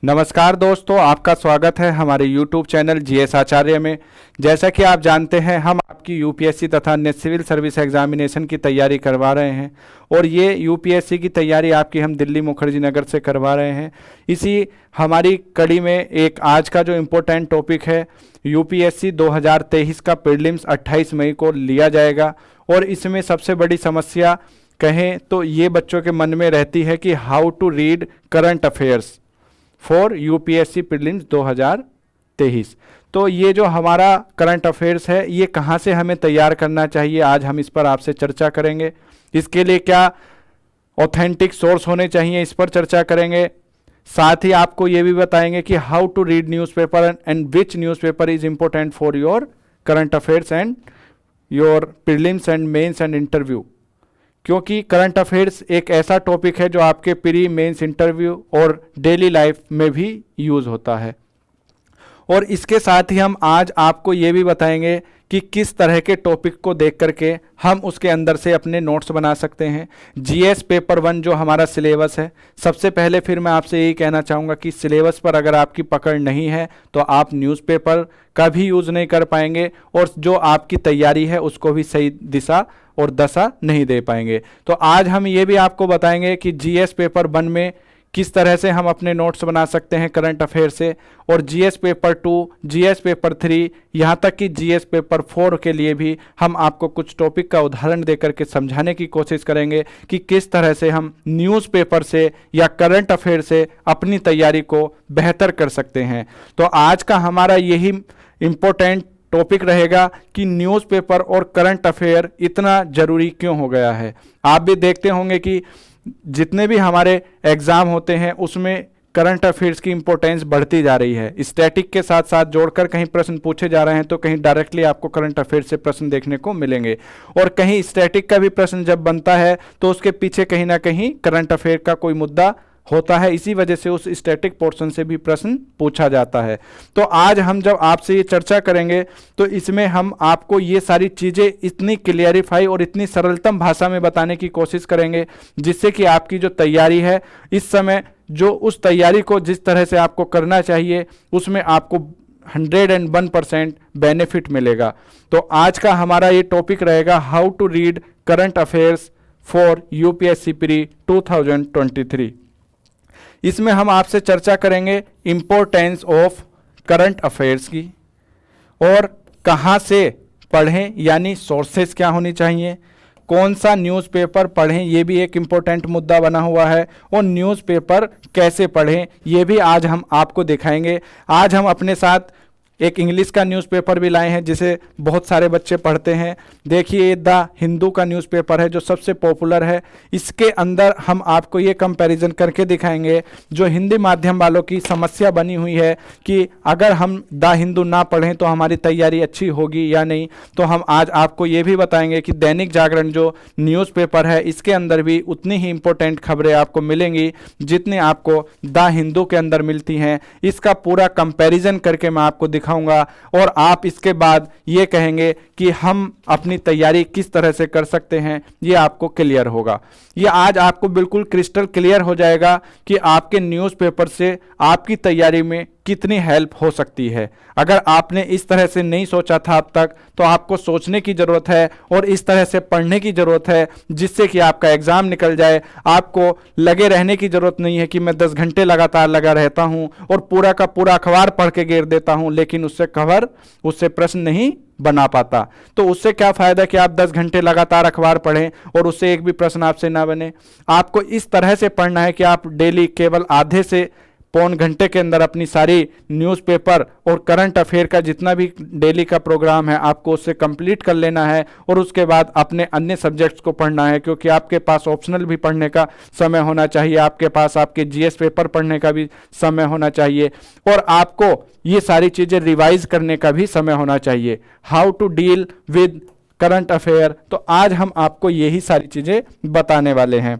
नमस्कार दोस्तों, आपका स्वागत है हमारे YouTube चैनल जीएस आचार्य में। जैसा कि आप जानते हैं, हम आपकी यूपीएससी तथा अन्य सिविल सर्विस एग्जामिनेशन की तैयारी करवा रहे हैं और ये यूपीएससी की तैयारी आपकी हम दिल्ली मुखर्जी नगर से करवा रहे हैं। इसी हमारी कड़ी में एक आज का जो इम्पोर्टेंट टॉपिक है, यूपीएससी 2023 का प्रीलिम्स 28 मई को लिया जाएगा और इसमें सबसे बड़ी समस्या कहें तो ये बच्चों के मन में रहती है कि how to read current affairs for UPSC prelims 2023। तो ये जो हमारा करंट अफेयर्स है, ये कहाँ से हमें तैयार करना चाहिए, आज हम इस पर आपसे चर्चा करेंगे। इसके लिए क्या ऑथेंटिक सोर्स होने चाहिए, इस पर चर्चा करेंगे। साथ ही आपको ये भी बताएंगे कि how to read newspaper and which newspaper is important for your current affairs and your prelims and mains and interview. क्योंकि करंट अफेयर्स एक ऐसा टॉपिक है जो आपके प्री मेंस इंटरव्यू और डेली लाइफ में भी यूज़ होता है। और इसके साथ ही हम आज आपको ये भी बताएंगे कि किस तरह के टॉपिक को देख करके हम उसके अंदर से अपने नोट्स बना सकते हैं। जीएस पेपर 1 जो हमारा सिलेबस है, सबसे पहले फिर मैं आपसे यही कहना चाहूँगा कि सिलेबस पर अगर आपकी पकड़ नहीं है तो आप न्यूज़पेपर का भी यूज़ नहीं कर पाएंगे और जो आपकी तैयारी है उसको भी सही दिशा और दशा नहीं दे पाएंगे। तो आज हम ये भी आपको बताएंगे कि जीएस पेपर 1 में किस तरह से हम अपने नोट्स बना सकते हैं करंट अफेयर से, और जीएस पेपर 2, जीएस पेपर 3, यहाँ तक कि जीएस पेपर 4 के लिए भी हम आपको कुछ टॉपिक का उदाहरण देकर के समझाने की कोशिश करेंगे कि किस तरह से हम न्यूज़पेपर से या करंट अफेयर से अपनी तैयारी को बेहतर कर सकते हैं। तो आज का हमारा यही इम्पोर्टेंट टॉपिक रहेगा कि न्यूज़पेपर और करंट अफेयर इतना ज़रूरी क्यों हो गया है। आप भी देखते होंगे कि जितने भी हमारे एग्ज़ाम होते हैं उसमें करंट अफेयर्स की इंपॉर्टेंस बढ़ती जा रही है। स्टैटिक के साथ साथ जोड़कर कहीं प्रश्न पूछे जा रहे हैं तो कहीं डायरेक्टली आपको करंट अफेयर्स से प्रश्न देखने को मिलेंगे, और कहीं स्टैटिक का भी प्रश्न जब बनता है तो उसके पीछे कहीं ना कहीं करंट अफेयर का कोई मुद्दा होता है। इसी वजह से उस स्टैटिक पोर्शन से भी प्रश्न पूछा जाता है। तो आज हम जब आपसे ये चर्चा करेंगे तो इसमें हम आपको ये सारी चीज़ें इतनी क्लियरिफाई और इतनी सरलतम भाषा में बताने की कोशिश करेंगे जिससे कि आपकी जो तैयारी है इस समय, जो उस तैयारी को जिस तरह से आपको करना चाहिए उसमें आपको 101% बेनिफिट मिलेगा। तो आज का हमारा ये टॉपिक रहेगा how to read current affairs for UPSC pre 2023। इसमें हम आपसे चर्चा करेंगे इम्पोर्टेंस ऑफ करंट अफेयर्स की, और कहाँ से पढ़ें यानी सोर्सेस क्या होनी चाहिए, कौन सा न्यूज़पेपर पढ़ें ये भी एक इम्पोर्टेंट मुद्दा बना हुआ है, और न्यूज़पेपर कैसे पढ़ें ये भी आज हम आपको दिखाएंगे। आज हम अपने साथ एक इंग्लिश का न्यूज़पेपर भी लाए हैं जिसे बहुत सारे बच्चे पढ़ते हैं। देखिए, द हिंदू का न्यूज़पेपर है जो सबसे पॉपुलर है। इसके अंदर हम आपको ये कंपैरिजन करके दिखाएंगे जो हिंदी माध्यम वालों की समस्या बनी हुई है कि अगर हम द हिंदू ना पढ़ें तो हमारी तैयारी अच्छी होगी या नहीं। तो हम आज आपको ये भी बताएंगे कि दैनिक जागरण जो न्यूज़पेपर है इसके अंदर भी उतनी ही इंपॉर्टेंट खबरें आपको मिलेंगी जितनी आपको द हिंदू के अंदर मिलती हैं। इसका पूरा कंपैरिजन करके मैं आपको दिखाऊंगा और आप इसके बाद ये कहेंगे कि हम अपनी तैयारी किस तरह से कर सकते हैं, ये आपको क्लियर होगा। ये आज आपको बिल्कुल क्रिस्टल क्लियर हो जाएगा कि आपके न्यूज़पेपर से आपकी तैयारी में कितनी हेल्प हो सकती है। अगर आपने इस तरह से नहीं सोचा था अब तक तो आपको सोचने की ज़रूरत है और इस तरह से पढ़ने की ज़रूरत है जिससे कि आपका एग्ज़ाम निकल जाए। आपको लगे रहने की ज़रूरत नहीं है कि मैं 10 घंटे लगातार लगा रहता हूं और पूरा का पूरा अखबार पढ़ के गिर देता हूं लेकिन उससे प्रश्न नहीं बना पाता। तो उससे क्या फ़ायदा कि आप 10 घंटे लगातार अखबार पढ़ें और उससे एक भी प्रश्न आपसे ना बने। आपको इस तरह से पढ़ना है कि आप डेली केवल आधे से पौन घंटे के अंदर अपनी सारी न्यूज़पेपर और करंट अफेयर का जितना भी डेली का प्रोग्राम है आपको उससे कंप्लीट कर लेना है, और उसके बाद अपने अन्य सब्जेक्ट्स को पढ़ना है क्योंकि आपके पास ऑप्शनल भी पढ़ने का समय होना चाहिए, आपके पास आपके जीएस पेपर पढ़ने का भी समय होना चाहिए, और आपको ये सारी चीज़ें रिवाइज करने का भी समय होना चाहिए। How to deal with current affair, तो आज हम आपको यही सारी चीज़ें बताने वाले हैं।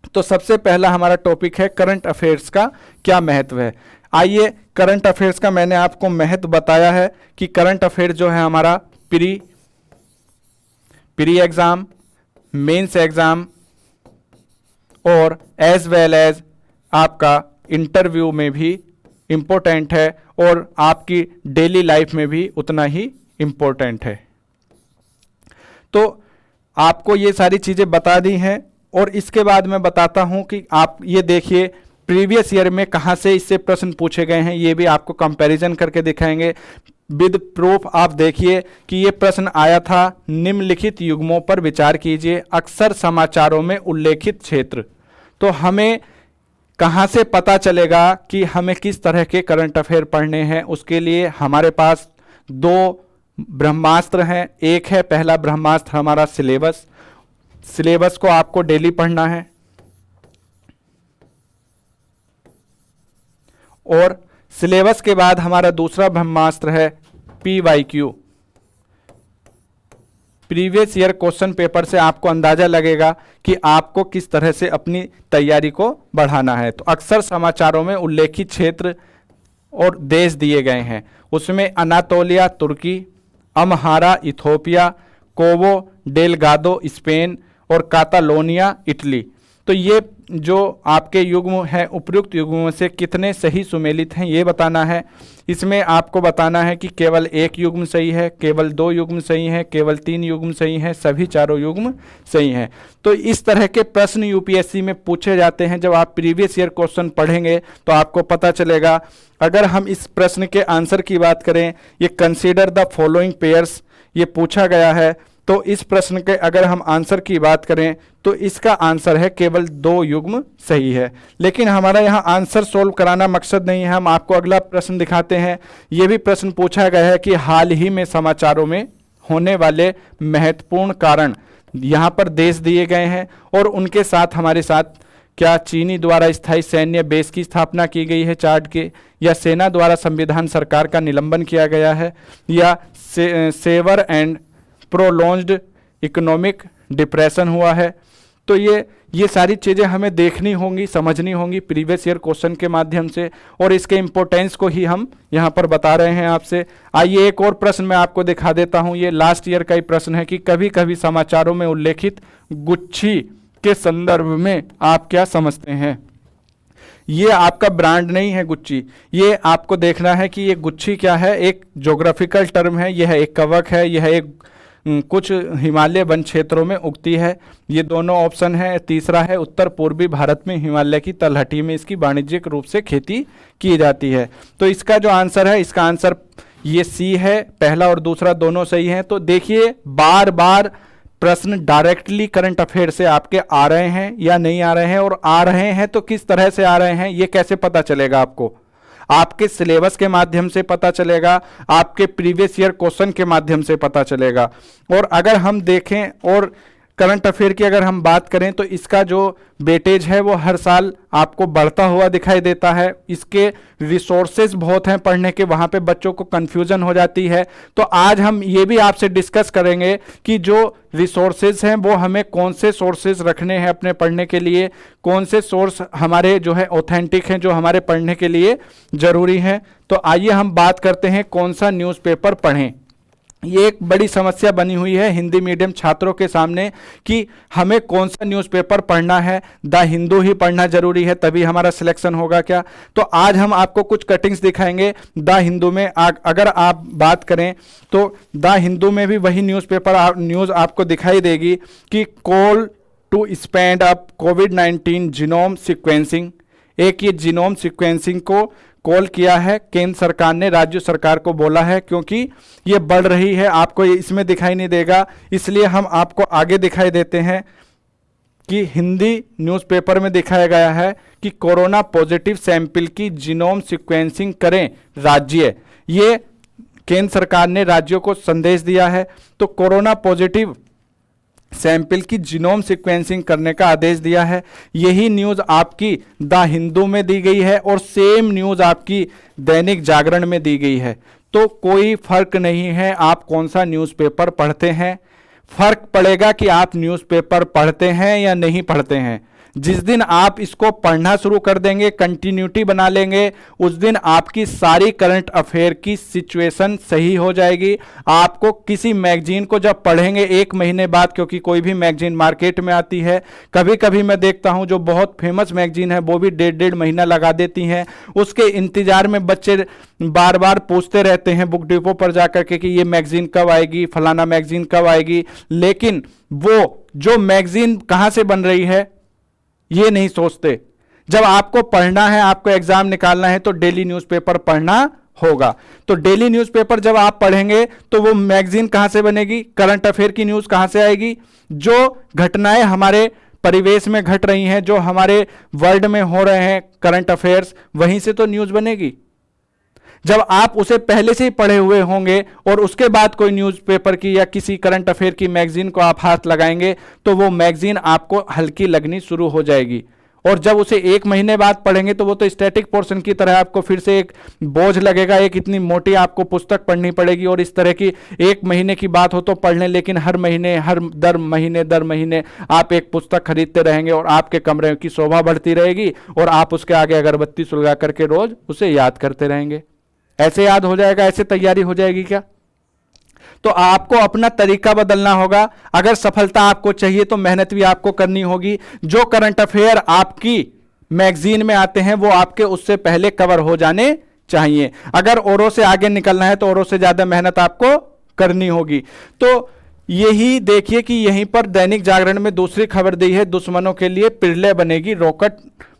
तो सबसे पहला हमारा टॉपिक है करंट अफेयर्स का क्या महत्व है। आइए, करंट अफेयर्स का मैंने आपको महत्व बताया है कि करंट अफेयर जो है हमारा प्री एग्जाम, मेंस एग्जाम और एज वेल एज आपका इंटरव्यू में भी इम्पोर्टेंट है और आपकी डेली लाइफ में भी उतना ही इम्पोर्टेंट है। तो आपको ये सारी चीज़ें बता दी हैं और इसके बाद मैं बताता हूं कि आप ये देखिए प्रीवियस ईयर में कहां से इससे प्रश्न पूछे गए हैं, ये भी आपको कंपैरिजन करके दिखाएंगे विद प्रूफ। आप देखिए कि ये प्रश्न आया था, निम्नलिखित युग्मों पर विचार कीजिए, अक्सर समाचारों में उल्लेखित क्षेत्र। तो हमें कहां से पता चलेगा कि हमें किस तरह के करंट अफेयर पढ़ने हैं? उसके लिए हमारे पास दो ब्रह्मास्त्र हैं। एक है पहला ब्रह्मास्त्र हमारा सिलेबस। सिलेबस को आपको डेली पढ़ना है और सिलेबस के बाद हमारा दूसरा ब्रह्मास्त्र है PYQ। Previous year question paper से आपको अंदाजा लगेगा कि आपको किस तरह से अपनी तैयारी को बढ़ाना है। तो अक्सर समाचारों में उल्लेखित क्षेत्र और देश दिए गए हैं, उसमें अनातोलिया तुर्की, अम्हारा इथोपिया, कोवो डेलगादो स्पेन और कातालोनिया इटली। तो ये जो आपके युग्म हैं उपयुक्त युग्मों से कितने सही सुमेलित हैं ये बताना है। इसमें आपको बताना है कि केवल एक युग्म सही है, केवल दो युग्म सही है, केवल तीन युग्म सही है, सभी चारों युग्म सही हैं। तो इस तरह के प्रश्न यूपीएससी में पूछे जाते हैं। जब आप प्रीवियस ईयर क्वेश्चन पढ़ेंगे तो आपको पता चलेगा। अगर हम इस प्रश्न के आंसर की बात करें, ये कंसीडर द फॉलोइंग पेयर्स ये पूछा गया है, तो इस प्रश्न के अगर हम आंसर की बात करें तो इसका आंसर है केवल दो युग्म सही है। लेकिन हमारा यहाँ आंसर सोल्व कराना मकसद नहीं है। हम आपको अगला प्रश्न दिखाते हैं। ये भी प्रश्न पूछा गया है कि हाल ही में समाचारों में होने वाले महत्वपूर्ण कारण, यहाँ पर देश दिए गए हैं और उनके साथ हमारे साथ क्या चीनी द्वारा स्थायी सैन्य बेस की स्थापना की गई है चार्ट के, या सेना द्वारा संविधान सरकार का निलंबन किया गया है, या सेवर एंड प्रोलॉन्ज्ड इकोनॉमिक डिप्रेशन हुआ है। तो ये सारी चीज़ें हमें देखनी होंगी, समझनी होंगी प्रीवियस ईयर क्वेश्चन के माध्यम से, और इसके इम्पोर्टेंस को ही हम यहाँ पर बता रहे हैं आपसे। आइए एक और प्रश्न मैं आपको दिखा देता हूँ। ये लास्ट ईयर का ही प्रश्न है कि कभी कभी समाचारों में उल्लेखित गुच्छी के संदर्भ में आप क्या समझते हैं? ये आपका ब्रांड नहीं है गुच्ची, ये आपको देखना है कि ये गुच्छी क्या है। एक ज्योग्राफिकल टर्म है, यह एक कवक है, यह एक कुछ हिमालय वन क्षेत्रों में उगती है। ये दोनों ऑप्शन है। तीसरा है उत्तर पूर्वी भारत में हिमालय की तलहटी में इसकी वाणिज्यिक रूप से खेती की जाती है। तो इसका जो आंसर है, इसका आंसर ये सी है। पहला और दूसरा दोनों सही हैं। तो देखिए बार बार प्रश्न डायरेक्टली करंट अफेयर से आपके आ रहे हैं या नहीं आ रहे हैं, और आ रहे हैं तो किस तरह से आ रहे हैं ये कैसे पता चलेगा? आपको आपके सिलेबस के माध्यम से पता चलेगा, आपके प्रीवियस ईयर क्वेश्चन के माध्यम से पता चलेगा। और अगर हम देखें और करंट अफेयर की अगर हम बात करें तो इसका जो वेटेज है वो हर साल आपको बढ़ता हुआ दिखाई देता है। इसके रिसोर्सेज बहुत हैं पढ़ने के, वहाँ पे बच्चों को कंफ्यूजन हो जाती है। तो आज हम ये भी आपसे डिस्कस करेंगे कि जो रिसोर्सेज हैं वो हमें कौन से सोर्सेज रखने हैं अपने पढ़ने के लिए, कौन से सोर्स हमारे जो है ऑथेंटिक हैं, जो हमारे पढ़ने के लिए ज़रूरी हैं। तो आइए हम बात करते हैं कौन सा न्यूज़पेपर पढ़ें। ये एक बड़ी समस्या बनी हुई है हिंदी मीडियम छात्रों के सामने कि हमें कौन सा न्यूज़पेपर पढ़ना है। द हिंदू ही पढ़ना जरूरी है तभी हमारा सिलेक्शन होगा क्या? तो आज हम आपको कुछ कटिंग्स दिखाएंगे द हिंदू में। अगर आप बात करें तो द हिंदू में भी वही न्यूज़पेपर न्यूज़ आपको दिखाई देगी कि कॉल टू स्पीड अप कोविड-19 जीनोम सीक्वेंसिंग। एक ये जीनोम सीक्वेंसिंग को कॉल किया है केंद्र सरकार ने, राज्य सरकार को बोला है, क्योंकि ये बढ़ रही है। आपको ये इसमें दिखाई नहीं देगा, इसलिए हम आपको आगे दिखाई देते हैं कि हिंदी न्यूज़पेपर में दिखाया गया है कि कोरोना पॉजिटिव सैंपल की जीनोम सीक्वेंसिंग करें राज्य। ये केंद्र सरकार ने राज्यों को संदेश दिया है। तो कोरोना पॉजिटिव सैंपल की जीनोम सीक्वेंसिंग करने का आदेश दिया है। यही न्यूज़ आपकी द हिंदू में दी गई है और सेम न्यूज़ आपकी दैनिक जागरण में दी गई है। तो कोई फर्क नहीं है आप कौन सा न्यूज़पेपर पढ़ते हैं, फर्क पड़ेगा कि आप न्यूज़पेपर पढ़ते हैं या नहीं पढ़ते हैं। जिस दिन आप इसको पढ़ना शुरू कर देंगे, कंटिन्यूटी बना लेंगे, उस दिन आपकी सारी करंट अफेयर की सिचुएशन सही हो जाएगी। आपको किसी मैगजीन को जब पढ़ेंगे 1 महीने बाद, क्योंकि कोई भी मैगजीन मार्केट में आती है, कभी कभी मैं देखता हूं जो बहुत फेमस मैगजीन है वो भी 1.5 महीना लगा देती हैं। उसके इंतजार में बच्चे बार बार पूछते रहते हैं बुक डिपो पर जाकर के कि ये मैगजीन कब आएगी, फलाना मैगजीन कब आएगी, लेकिन वो जो मैगजीन कहां से बन रही है ये नहीं सोचते। जब आपको पढ़ना है, आपको एग्जाम निकालना है, तो डेली न्यूज़पेपर पढ़ना होगा। तो डेली न्यूज़पेपर जब आप पढ़ेंगे तो वो मैगजीन कहां से बनेगी, करंट अफेयर की न्यूज़ कहां से आएगी, जो घटनाएं हमारे परिवेश में घट रही हैं, जो हमारे वर्ल्ड में हो रहे हैं करंट अफेयर्स, वहीं से तो न्यूज़ बनेगी। जब आप उसे पहले से ही पढ़े हुए होंगे और उसके बाद कोई न्यूज़पेपर की या किसी करंट अफेयर की मैगजीन को आप हाथ लगाएंगे तो वो मैगजीन आपको हल्की लगनी शुरू हो जाएगी। और जब उसे 1 महीने बाद पढ़ेंगे तो वो तो स्टैटिक पोर्शन की तरह आपको फिर से एक बोझ लगेगा, एक इतनी मोटी आपको पुस्तक पढ़नी पड़ेगी। और इस तरह की 1 महीने की बात हो तो पढ़ लें, लेकिन हर महीने दर महीने आप एक पुस्तक खरीदते रहेंगे और आपके कमरे की शोभा बढ़ती रहेगी और आप उसके आगे अगरबत्ती सुलगा करके रोज उसे याद करते रहेंगे। ऐसे याद हो जाएगा, ऐसे तैयारी हो जाएगी क्या? तो आपको अपना तरीका बदलना होगा। अगर सफलता आपको चाहिए तो मेहनत भी आपको करनी होगी। जो करंट अफेयर आपकी मैगजीन में आते हैं वो आपके उससे पहले कवर हो जाने चाहिए। अगर औरों से आगे निकलना है तो औरों से ज्यादा मेहनत आपको करनी होगी। तो यही देखिए कि यहीं पर दैनिक जागरण में दूसरी खबर दी है, दुश्मनों के लिए पिरले बनेगी रॉकेट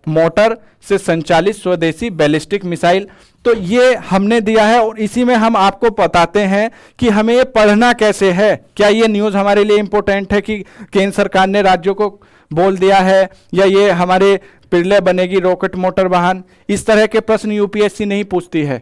मोटर से संचालित स्वदेशी बैलिस्टिक मिसाइल। तो ये हमने दिया है और इसी में हम आपको बताते हैं कि हमें ये पढ़ना कैसे है। क्या ये न्यूज़ हमारे लिए इंपॉर्टेंट है कि केंद्र सरकार ने राज्यों को बोल दिया है, या ये हमारे पिरले बनेगी रॉकेट मोटर वाहन? इस तरह के प्रश्न यूपीएससी नहीं पूछती है।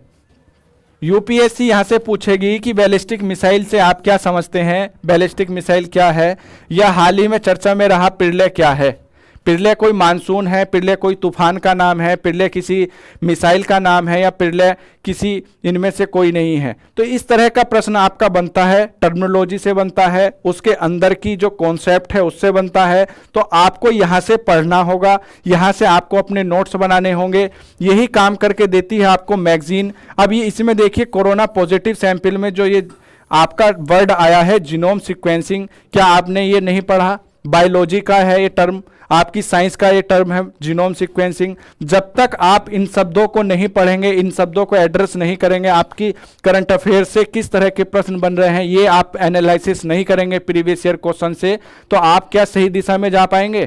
यूपीएससी यहां से पूछेगी कि बैलिस्टिक मिसाइल से आप क्या समझते हैं, बैलिस्टिक मिसाइल क्या है, या हाल ही में चर्चा में रहा पिरले क्या है। पिरले कोई मानसून है, पिरले कोई तूफान का नाम है, पिरले किसी मिसाइल का नाम है, या पिरले किसी इनमें से कोई नहीं है। तो इस तरह का प्रश्न आपका बनता है, टर्मिनोलॉजी से बनता है, उसके अंदर की जो कॉन्सेप्ट है उससे बनता है। तो आपको यहाँ से पढ़ना होगा, यहाँ से आपको अपने नोट्स बनाने होंगे। यही काम करके देती है आपको मैगजीन। अब ये इसमें देखिए कोरोना पॉजिटिव सैंपल में जो ये आपका वर्ड आया है जीनोम सीक्वेंसिंग, क्या आपने ये नहीं पढ़ा? बायोलॉजी का है ये टर्म, आपकी साइंस का ये टर्म है जीनोम सीक्वेंसिंग। जब तक आप इन शब्दों को नहीं पढ़ेंगे, इन शब्दों को एड्रेस नहीं करेंगे, आपकी करंट अफेयर से किस तरह के प्रश्न बन रहे हैं ये आप एनालिसिस नहीं करेंगे प्रीवियस ईयर क्वेश्चन से, तो आप क्या सही दिशा में जा पाएंगे?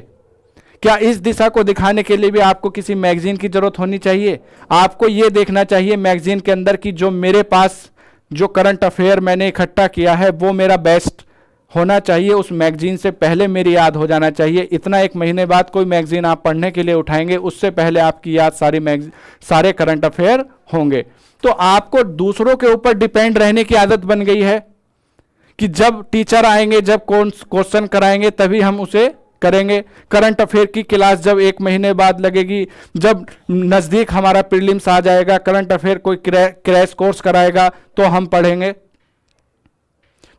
क्या इस दिशा को दिखाने के लिए भी आपको किसी मैगजीन की जरूरत होनी चाहिए? आपको ये देखना चाहिए मैगजीन के अंदर की जो मेरे पास जो करंट अफेयर मैंने इकट्ठा किया है वो मेरा बेस्ट होना चाहिए, उस मैगजीन से पहले मेरी याद हो जाना चाहिए। इतना 1 महीने बाद कोई मैगजीन आप पढ़ने के लिए उठाएंगे, उससे पहले आपकी याद सारे करंट अफेयर होंगे। तो आपको दूसरों के ऊपर डिपेंड रहने की आदत बन गई है कि जब टीचर आएंगे, जब कौन क्वेश्चन कराएंगे तभी हम उसे करेंगे। करंट अफेयर की क्लास जब 1 महीने बाद लगेगी, जब नजदीक हमारा प्रीलिम्स आ जाएगा, करंट अफेयर कोई क्रैश कोर्स कराएगा तो हम पढ़ेंगे।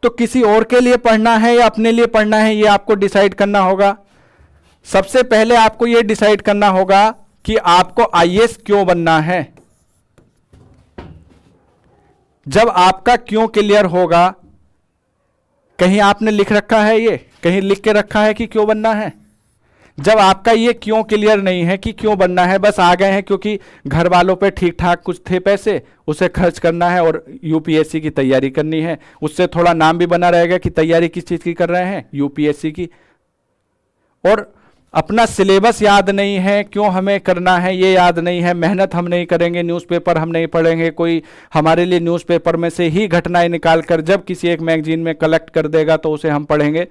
तो किसी और के लिए पढ़ना है या अपने लिए पढ़ना है ये आपको डिसाइड करना होगा। सबसे पहले आपको ये डिसाइड करना होगा कि आपको आईएएस क्यों बनना है। जब आपका क्यों क्लियर होगा, कहीं आपने लिख रखा है, ये कहीं लिख के रखा है कि क्यों बनना है? जब आपका ये क्यों क्लियर नहीं है कि क्यों बनना है, बस आ गए हैं क्योंकि घर वालों पे ठीक ठाक कुछ थे पैसे, उसे खर्च करना है और यूपीएससी की तैयारी करनी है, उससे थोड़ा नाम भी बना रहेगा कि तैयारी किस चीज़ की कर रहे हैं, यूपीएससी की। और अपना सिलेबस याद नहीं है, क्यों हमें करना है ये याद नहीं है, मेहनत हम नहीं करेंगे, न्यूज़पेपर हम नहीं पढ़ेंगे, कोई हमारे लिए न्यूज़पेपर में से ही घटनाएं निकाल कर जब किसी एक मैगजीन में कलेक्ट कर देगा तो उसे हम पढ़ेंगे।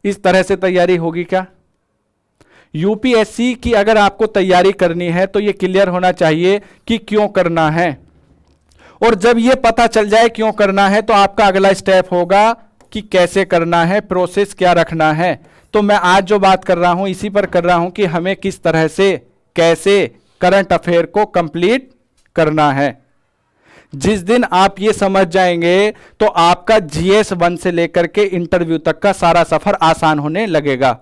इस तरह से तैयारी होगी क्या? यूपीएससी की अगर आपको तैयारी करनी है तो ये क्लियर होना चाहिए कि क्यों करना है। और जब ये पता चल जाए क्यों करना है तो आपका अगला स्टेप होगा कि कैसे करना है, प्रोसेस क्या रखना है। तो मैं आज जो बात कर रहा हूं इसी पर कर रहा हूं कि हमें किस तरह से कैसे करंट अफेयर को कंप्लीट करना है। जिस दिन आप ये समझ जाएंगे तो आपका जीएस 1 से लेकर के इंटरव्यू तक का सारा सफर आसान होने लगेगा।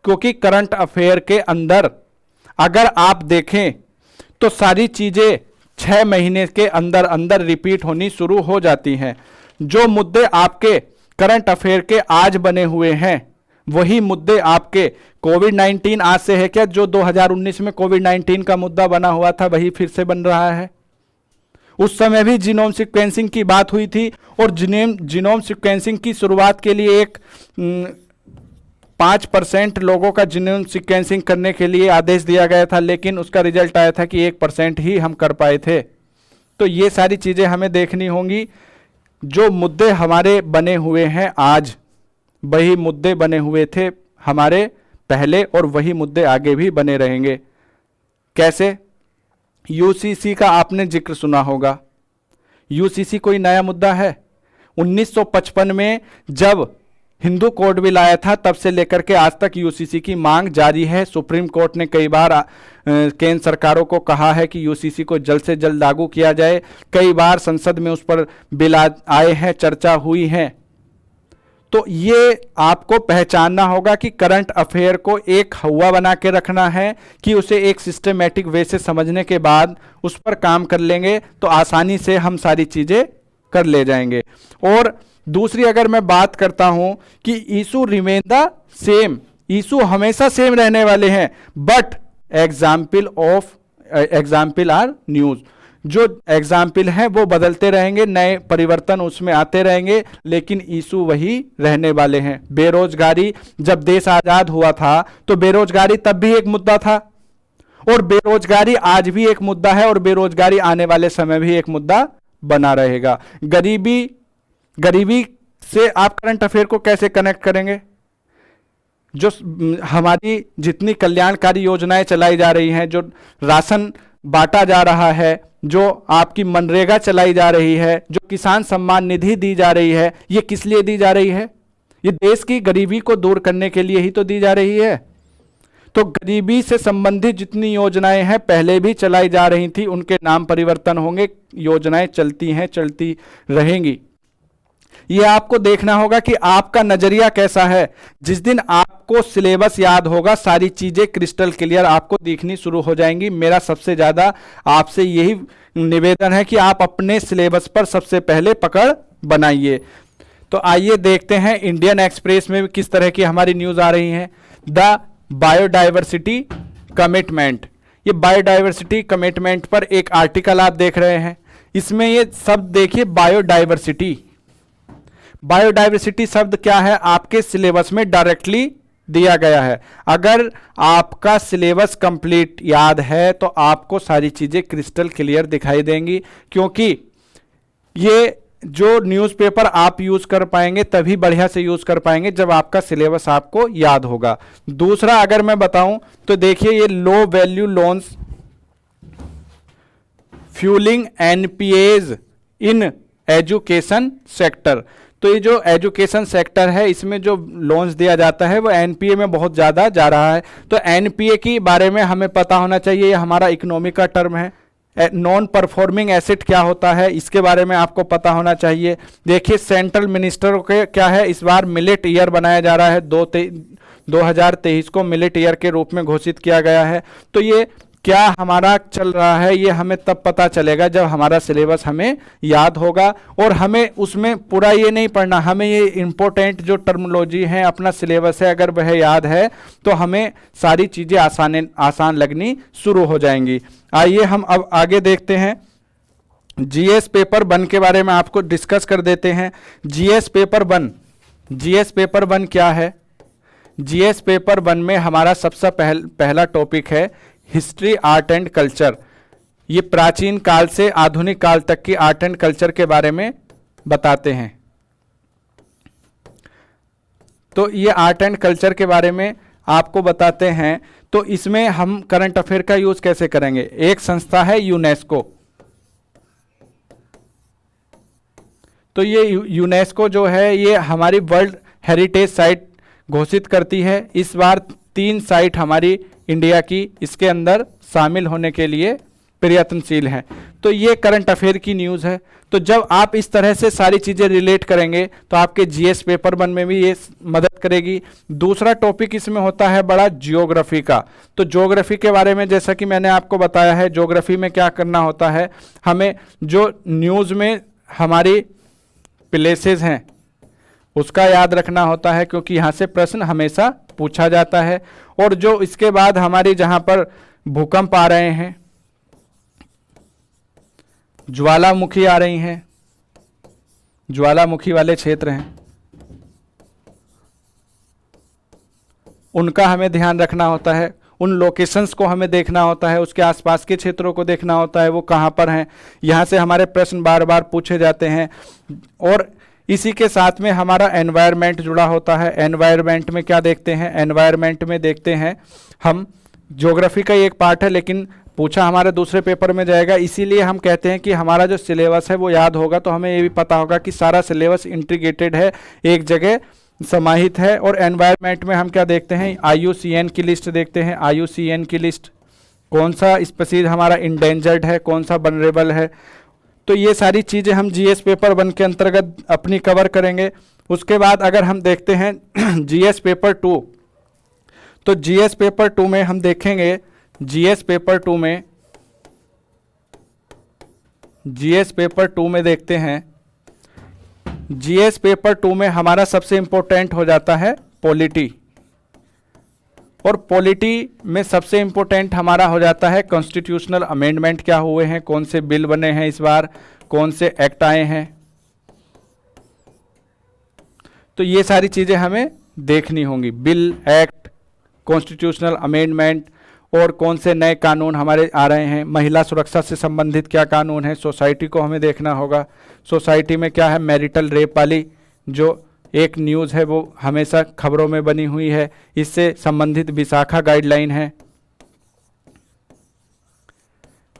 क्योंकि करंट अफेयर के अंदर अगर आप देखें तो सारी चीजें 6 महीने के अंदर अंदर रिपीट होनी शुरू हो जाती हैं। जो मुद्दे आपके करंट अफेयर के आज बने हुए हैं वही मुद्दे आपके कोविड-19 आज से है क्या? जो 2019 में कोविड-19 का मुद्दा बना हुआ था वही फिर से बन रहा है। उस समय भी जीनोम सीक्वेंसिंग की बात हुई थी और जीनोम सीक्वेंसिंग की शुरुआत के लिए एक 5% लोगों का जीनोम सीक्वेंसिंग करने के लिए आदेश दिया गया था, लेकिन उसका रिजल्ट आया था कि 1% ही हम कर पाए थे। तो ये सारी चीज़ें हमें देखनी होंगी। जो मुद्दे हमारे बने हुए हैं आज वही मुद्दे बने हुए थे हमारे पहले और वही मुद्दे आगे भी बने रहेंगे। कैसे? यूसीसी का आपने जिक्र सुना होगा। यूसीसी कोई नया मुद्दा है? 1955 में जब हिंदू कोड बिल आया था तब से लेकर के आज तक यूसीसी की मांग जारी है। सुप्रीम कोर्ट ने कई बार केंद्र सरकारों को कहा है कि यूसीसी को जल्द से जल्द लागू किया जाए। कई बार संसद में उस पर बिल आए हैं, चर्चा हुई है। तो ये आपको पहचानना होगा कि करंट अफेयर को एक हवा बना के रखना है कि उसे एक सिस्टमेटिक वे से समझने के बाद उस पर काम कर लेंगे तो आसानी से हम सारी चीजें कर ले जाएंगे। और दूसरी अगर मैं बात करता हूं कि issue remain the same, issue हमेशा सेम रहने वाले हैं, बट एग्जाम्पल आर न्यूज। जो एग्जाम्पल हैं वो बदलते रहेंगे, नए परिवर्तन उसमें आते रहेंगे, लेकिन इशू वही रहने वाले हैं। बेरोजगारी, जब देश आजाद हुआ था तो बेरोजगारी तब भी एक मुद्दा था और बेरोजगारी आज भी एक मुद्दा है और बेरोजगारी आने वाले समय भी एक मुद्दा बना रहेगा। गरीबी से आप करंट अफेयर को कैसे कनेक्ट करेंगे? जो हमारी जितनी कल्याणकारी योजनाएं चलाई जा रही हैं, जो राशन बांटा जा रहा है, जो आपकी मनरेगा चलाई जा रही है, जो किसान सम्मान निधि दी जा रही है, ये किस लिए दी जा रही है? ये देश की गरीबी को दूर करने के लिए ही तो दी जा रही है। तो गरीबी से संबंधित जितनी योजनाएं हैं पहले भी चलाई जा रही थी, उनके नाम परिवर्तन होंगे, योजनाएं चलती हैं, चलती रहेंगी। ये आपको देखना होगा कि आपका नजरिया कैसा है। जिस दिन आपको सिलेबस याद होगा सारी चीजें क्रिस्टल क्लियर आपको दिखनी शुरू हो जाएंगी। मेरा सबसे ज्यादा आपसे यही निवेदन है कि आप अपने सिलेबस पर सबसे पहले पकड़ बनाइए। तो आइए देखते हैं इंडियन एक्सप्रेस में किस तरह की हमारी न्यूज आ रही है। द बायोडाइवर्सिटी कमिटमेंट, ये बायोडाइवर्सिटी कमिटमेंट पर एक आर्टिकल आप देख रहे हैं। इसमें ये शब्द देखिए, बायोडाइवर्सिटी। बायोडाइवर्सिटी शब्द क्या है? आपके सिलेबस में डायरेक्टली दिया गया है। अगर आपका सिलेबस कंप्लीट याद है तो आपको सारी चीजें क्रिस्टल क्लियर दिखाई देंगी, क्योंकि ये जो न्यूज़पेपर आप यूज कर पाएंगे तभी बढ़िया से यूज कर पाएंगे जब आपका सिलेबस आपको याद होगा। दूसरा अगर मैं बताऊं तो देखिए, ये low value loans fuelling NPAs in education sector. तो ये जो एजुकेशन सेक्टर है इसमें जो लोन्स दिया जाता है वो एनपीए में बहुत ज़्यादा जा रहा है। तो एनपीए के बारे में हमें पता होना चाहिए, ये हमारा इकोनॉमी का टर्म है। नॉन परफॉर्मिंग एसेट क्या होता है इसके बारे में आपको पता होना चाहिए। देखिए, सेंट्रल मिनिस्टर के क्या है, इस बार मिलेट ईयर बनाया जा रहा है। 2023 को मिलेट ईयर के रूप में घोषित किया गया है। तो ये क्या हमारा चल रहा है ये हमें तब पता चलेगा जब हमारा सिलेबस हमें याद होगा। और हमें उसमें पूरा ये नहीं पढ़ना, हमें ये इंपॉर्टेंट जो टर्मिनोलॉजी है, अपना सिलेबस है, अगर वह याद है तो हमें सारी चीज़ें आसान लगनी शुरू हो जाएंगी। आइए हम अब आगे देखते हैं। जीएस पेपर 1 के बारे में आपको डिस्कस कर देते हैं। जीएस पेपर 1 क्या है? जीएस पेपर 1 में हमारा सबसे पहला टॉपिक है हिस्ट्री, आर्ट एंड कल्चर। ये प्राचीन काल से आधुनिक काल तक की आर्ट एंड कल्चर के बारे में बताते हैं। तो ये आर्ट एंड कल्चर के बारे में आपको बताते हैं। तो इसमें हम करंट अफेयर का यूज कैसे करेंगे? एक संस्था है यूनेस्को। तो ये यूनेस्को जो है ये हमारी वर्ल्ड हेरिटेज साइट घोषित करती है। इस बार 3 साइट हमारी इंडिया की इसके अंदर शामिल होने के लिए प्रयत्नशील हैं। तो ये करंट अफेयर की न्यूज़ है। तो जब आप इस तरह से सारी चीज़ें रिलेट करेंगे तो आपके जीएस पेपर 1 में भी ये मदद करेगी। दूसरा टॉपिक इसमें होता है बड़ा ज्योग्राफी का। तो ज्योग्राफी के बारे में जैसा कि मैंने आपको बताया है, ज्योग्राफी में क्या करना होता है, हमें जो न्यूज़ में हमारी प्लेसेस हैं उसका याद रखना होता है, क्योंकि यहाँ से प्रश्न हमेशा पूछा जाता है। और जो इसके बाद हमारी जहाँ पर भूकंप आ रहे हैं, ज्वालामुखी आ रही हैं, ज्वालामुखी वाले क्षेत्र हैं, उनका हमें ध्यान रखना होता है। उन लोकेशंस को हमें देखना होता है, उसके आसपास के क्षेत्रों को देखना होता है, वो कहाँ पर हैं। यहाँ से हमारे प्रश्न बार बार पूछे जाते हैं। और इसी के साथ में हमारा एनवायरनमेंट जुड़ा होता है। एनवायरनमेंट में क्या देखते हैं, एनवायरनमेंट में देखते हैं हम, ज्योग्राफी का एक पार्ट है लेकिन पूछा हमारे दूसरे पेपर में जाएगा। इसीलिए हम कहते हैं कि हमारा जो सिलेबस है वो याद होगा, तो हमें ये भी पता होगा कि सारा सिलेबस इंटीग्रेटेड है, एक जगह समाहित है। और एनवायरनमेंट में हम क्या देखते हैं, IUCN की लिस्ट देखते हैं। IUCN की लिस्ट, कौन सा स्पीशीज हमारा इंडेंजर्ड है, कौन सा वनरेबल है। तो ये सारी चीज़ें हम जीएस पेपर 1 के अंतर्गत अपनी कवर करेंगे। उसके बाद अगर हम देखते हैं जीएस पेपर 2, तो जीएस पेपर 2 में हम देखेंगे, जीएस पेपर 2 में, जीएस पेपर 2 में देखते हैं, जीएस पेपर 2 में हमारा सबसे इंपॉर्टेंट हो जाता है पॉलिटी। और पॉलिटी में सबसे इंपॉर्टेंट हमारा हो जाता है कॉन्स्टिट्यूशनल अमेंडमेंट क्या हुए हैं, कौन से बिल बने हैं इस बार, कौन से एक्ट आए हैं। तो ये सारी चीज़ें हमें देखनी होंगी, बिल, एक्ट, कॉन्स्टिट्यूशनल अमेंडमेंट, और कौन से नए कानून हमारे आ रहे हैं। महिला सुरक्षा से संबंधित क्या कानून है, सोसाइटी को हमें देखना होगा। सोसाइटी में क्या है, मैरिटल रेप वाली जो एक न्यूज़ है वो हमेशा खबरों में बनी हुई है, इससे संबंधित विशाखा गाइडलाइन है,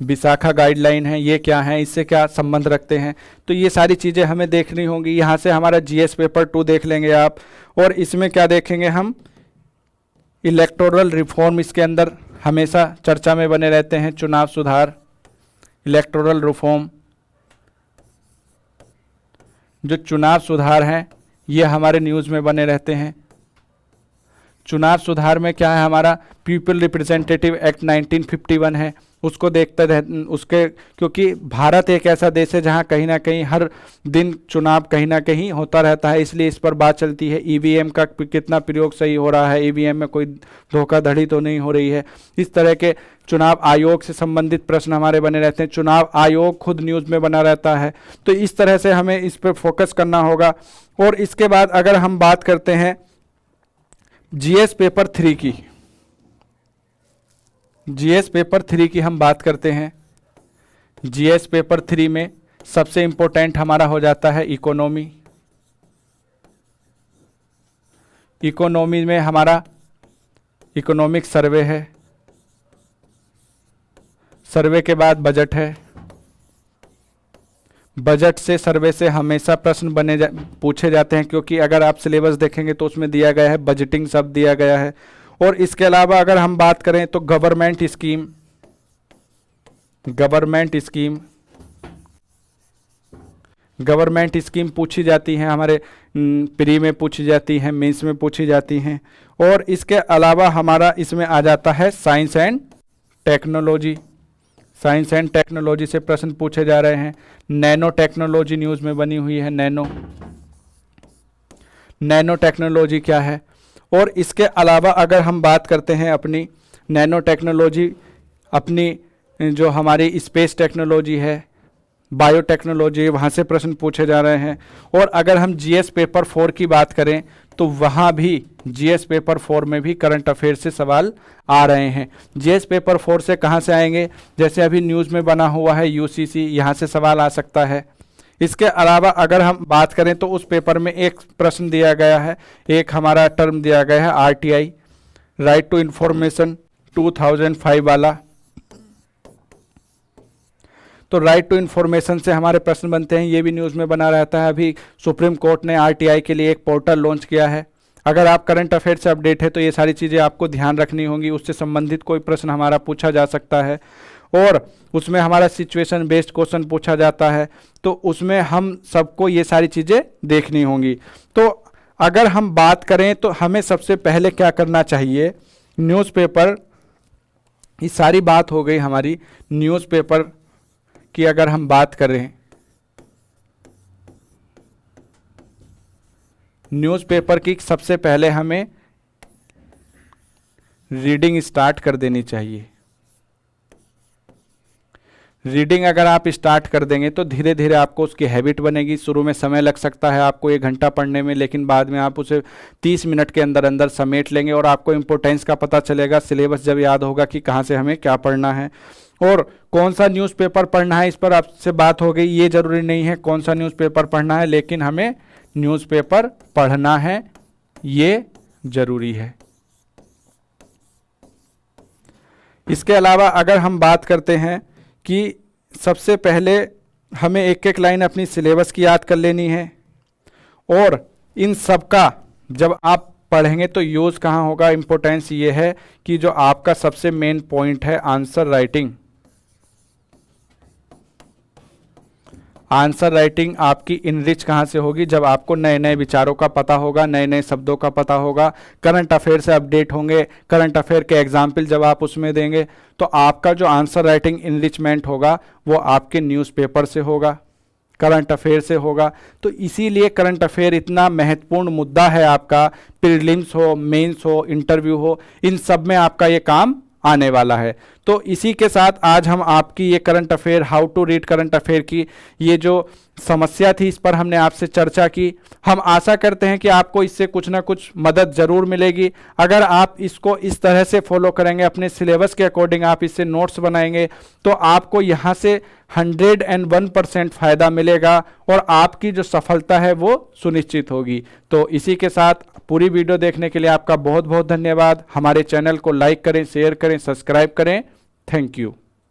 विशाखा गाइडलाइन है, ये क्या है, इससे क्या संबंध रखते हैं। तो ये सारी चीज़ें हमें देखनी होंगी। यहाँ से हमारा जीएस पेपर 2 देख लेंगे आप। और इसमें क्या देखेंगे हम, इलेक्टोरल रिफॉर्म इसके अंदर हमेशा चर्चा में बने रहते हैं, चुनाव सुधार, इलेक्टोरल रिफॉर्म, जो चुनाव सुधार हैं ये हमारे न्यूज़ में बने रहते हैं। चुनाव सुधार में क्या है, हमारा पीपल रिप्रेजेंटेटिव एक्ट 1951 है, उसको देखते रह उसके, क्योंकि भारत एक ऐसा देश है जहाँ कहीं ना कहीं हर दिन चुनाव कहीं ना कहीं होता रहता है, इसलिए इस पर बात चलती है। ईवीएम का कितना प्रयोग सही हो रहा है, ईवीएम में कोई धोखाधड़ी तो नहीं हो रही है। इस तरह के चुनाव आयोग से संबंधित प्रश्न हमारे बने रहते हैं। चुनाव आयोग खुद न्यूज़ में बना रहता है। तो इस तरह से हमें इस पर फोकस करना होगा। और इसके बाद अगर हम बात करते हैं जीएस पेपर 3 की, जीएस पेपर 3 की हम बात करते हैं। जीएस पेपर 3 में सबसे इंपॉर्टेंट हमारा हो जाता है इकोनॉमी। इकोनॉमी में हमारा इकोनॉमिक सर्वे है, सर्वे के बाद बजट है। बजट से, सर्वे से हमेशा प्रश्न पूछे जाते हैं, क्योंकि अगर आप सिलेबस देखेंगे तो उसमें दिया गया है, बजटिंग शब्द दिया गया है। और इसके अलावा अगर हम बात करें तो government scheme, government scheme, government scheme पूछी जाती हैं, हमारे प्री में पूछी जाती हैं, मेंस में पूछी जाती हैं। और इसके अलावा हमारा इसमें आ जाता है science and technology. Science and technology से प्रश्न पूछे जा रहे हैं। नैनो टेक्नोलॉजी न्यूज़ में बनी हुई है, नैनो टेक्नोलॉजी क्या है। और इसके अलावा अगर हम बात करते हैं अपनी नैनो टेक्नोलॉजी, अपनी जो हमारी स्पेस टेक्नोलॉजी है, बायोटेक्नोलॉजी, वहाँ से प्रश्न पूछे जा रहे हैं। और अगर हम जीएस पेपर 4 की बात करें तो वहाँ भी जीएस पेपर 4 में भी करंट अफेयर से सवाल आ रहे हैं। जीएस पेपर 4 से कहाँ से आएंगे, जैसे अभी न्यूज़ में बना हुआ है यूसीसी, यहाँ से सवाल आ सकता है। इसके अलावा अगर हम बात करें तो उस पेपर में एक प्रश्न दिया गया है, एक हमारा टर्म दिया गया है आरटीआई, राइट टू इंफॉर्मेशन 2005 वाला। तो राइट टू इन्फॉर्मेशन से हमारे प्रश्न बनते हैं, ये भी न्यूज़ में बना रहता है। अभी सुप्रीम कोर्ट ने आरटीआई के लिए एक पोर्टल लॉन्च किया है। अगर आप करंट अफेयर से अपडेट है तो ये सारी चीज़ें आपको ध्यान रखनी होंगी, उससे संबंधित कोई प्रश्न हमारा पूछा जा सकता है। और उसमें हमारा सिचुएशन बेस्ड क्वेश्चन पूछा जाता है, तो उसमें हम सबको ये सारी चीज़ें देखनी होंगी। तो अगर हम बात करें तो हमें सबसे पहले क्या करना चाहिए, न्यूज़पेपर, ये सारी बात हो गई हमारी न्यूज़पेपर की। अगर हम बात करें न्यूज़पेपर की, सबसे पहले हमें रीडिंग स्टार्ट कर देनी चाहिए। रीडिंग अगर आप स्टार्ट कर देंगे तो धीरे धीरे आपको उसकी हैबिट बनेगी। शुरू में समय लग सकता है आपको 1 घंटा पढ़ने में, लेकिन बाद में आप उसे 30 मिनट के अंदर अंदर समेट लेंगे और आपको इम्पोर्टेंस का पता चलेगा। सिलेबस जब याद होगा कि कहाँ से हमें क्या पढ़ना है और कौन सा न्यूज़पेपर पढ़ना है, इस पर आपसे बात हो गई। ये जरूरी नहीं है कौन सा न्यूज़पेपर पढ़ना है, लेकिन हमें न्यूज़पेपर पढ़ना है, ये जरूरी है। इसके अलावा अगर हम बात करते हैं कि सबसे पहले हमें एक एक लाइन अपनी सिलेबस की याद कर लेनी है और इन सब का जब आप पढ़ेंगे तो यूज़ कहाँ होगा, इम्पोर्टेंस ये है कि जो आपका सबसे मेन पॉइंट है आंसर राइटिंग। आंसर राइटिंग आपकी इनरिच कहाँ से होगी, जब आपको नए नए विचारों का पता होगा, नए नए शब्दों का पता होगा, करंट अफेयर से अपडेट होंगे, करंट अफेयर के एग्जाम्पल जब आप उसमें देंगे, तो आपका जो आंसर राइटिंग इनरिचमेंट होगा वो आपके न्यूज़पेपर से होगा, करंट अफेयर से होगा। तो इसीलिए करंट अफेयर इतना महत्वपूर्ण मुद्दा है आपका, प्रीलिम्स हो, मेंस हो, इंटरव्यू हो, इन सब में आपका ये काम आने वाला है। तो इसी के साथ आज हम आपकी ये current affair, how to read current affair की ये जो समस्या थी, इस पर हमने आपसे चर्चा की। हम आशा करते हैं कि आपको इससे कुछ ना कुछ मदद जरूर मिलेगी। अगर आप इसको इस तरह से फॉलो करेंगे, अपने सिलेबस के अकॉर्डिंग आप इससे नोट्स बनाएंगे, तो आपको यहाँ से 101% फायदा मिलेगा और आपकी जो सफलता है वो सुनिश्चित होगी। तो इसी के साथ पूरी वीडियो देखने के लिए आपका बहुत बहुत धन्यवाद। हमारे चैनल को लाइक करें, शेयर करें, सब्सक्राइब करें। Thank you.